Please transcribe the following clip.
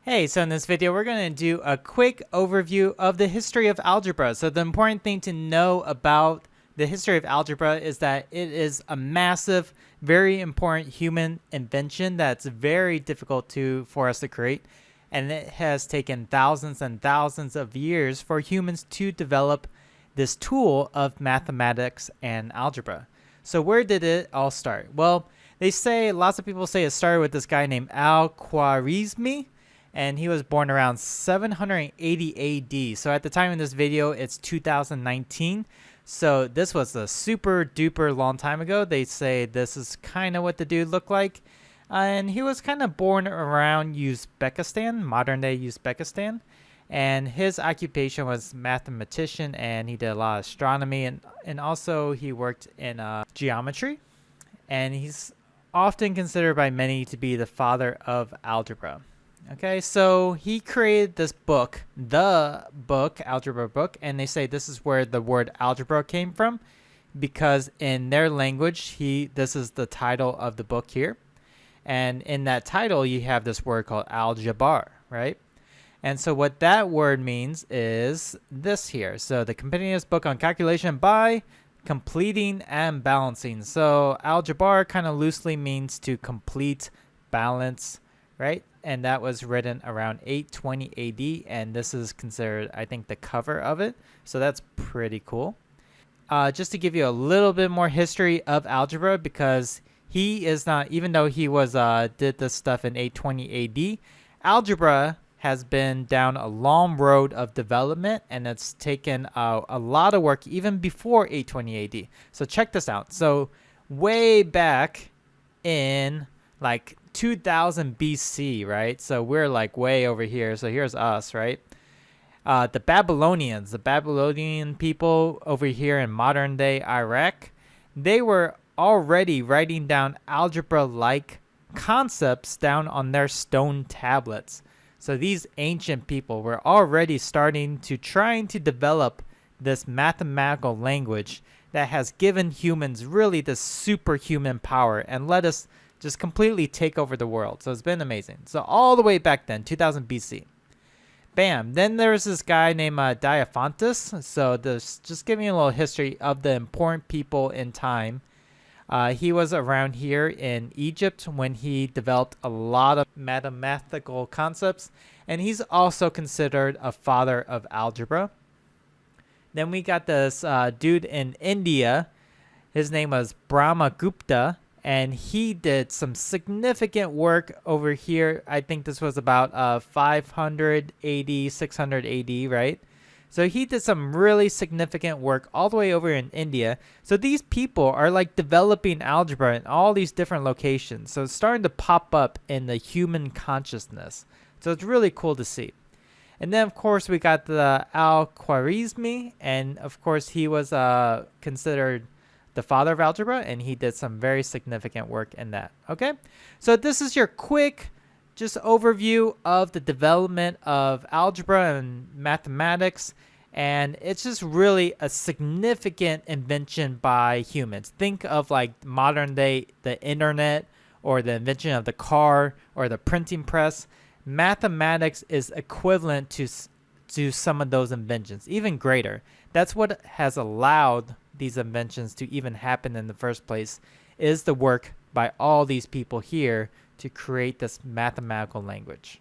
Hey, so in this video, we're going to do a quick overview of the history of algebra. So the important thing to know about the history of algebra is that it is a massive, very important human invention that's very difficult for us to create. And it has taken thousands and thousands of years for humans to develop this tool of mathematics and algebra. So where did it all start? Well, lots of people say it started with this guy named Al-Khwarizmi, and he was born around 780 AD. So at the time of this video, it's 2019. So this was a super duper long time ago. They say this is kind of what the dude looked like. And he was kind of born around Uzbekistan, modern day Uzbekistan. And his occupation was mathematician, and he did a lot of astronomy, and also he worked in geometry. And he's often considered by many to be the father of algebra. Okay, so he created this book, algebra book, and they say this is where the word algebra came from, because in their language, this is the title of the book here. And in that title, you have this word called algebra, right? And so what that word means is this here. So the continuous book on calculation by completing and balancing. So algebra kind of loosely means to complete, balance, right? And that was written around 820 AD, and this is considered, I think, the cover of it. So that's pretty cool. Just to give you a little bit more history of algebra, because he is not, even though he was did this stuff in 820 AD, algebra has been down a long road of development, and it's taken a lot of work even before 820 AD. So check this out. So way back in like 2000 BC, right? So we're like way over here. So here's us, right? The Babylonian people over here in modern day Iraq, they were already writing down algebra-like concepts down on their stone tablets. So these ancient people were already trying to develop this mathematical language that has given humans really this superhuman power and let us just completely take over the world. So it's been amazing. So all the way back then, 2000 BC. Bam. Then there's this guy named Diophantus. So this just giving you a little history of the important people in time. He was around here in Egypt when he developed a lot of mathematical concepts. And he's also considered a father of algebra. Then we got this dude in India. His name was Brahmagupta. And he did some significant work over here. I think this was about 500 AD, 600 AD, right? So he did some really significant work all the way over in India. So these people are like developing algebra in all these different locations. So it's starting to pop up in the human consciousness. So it's really cool to see. And then, of course, we got the Al-Khwarizmi. And, of course, he was considered the father of algebra, and he did some very significant work in that. Okay, so this is your quick just overview of the development of algebra and mathematics, and it's just really a significant invention by humans. Think of like modern day the internet, or the invention of the car, or the printing press. Mathematics is equivalent to some of those inventions, even greater. That's what has allowed these inventions to even happen in the first place, is the work by all these people here to create this mathematical language.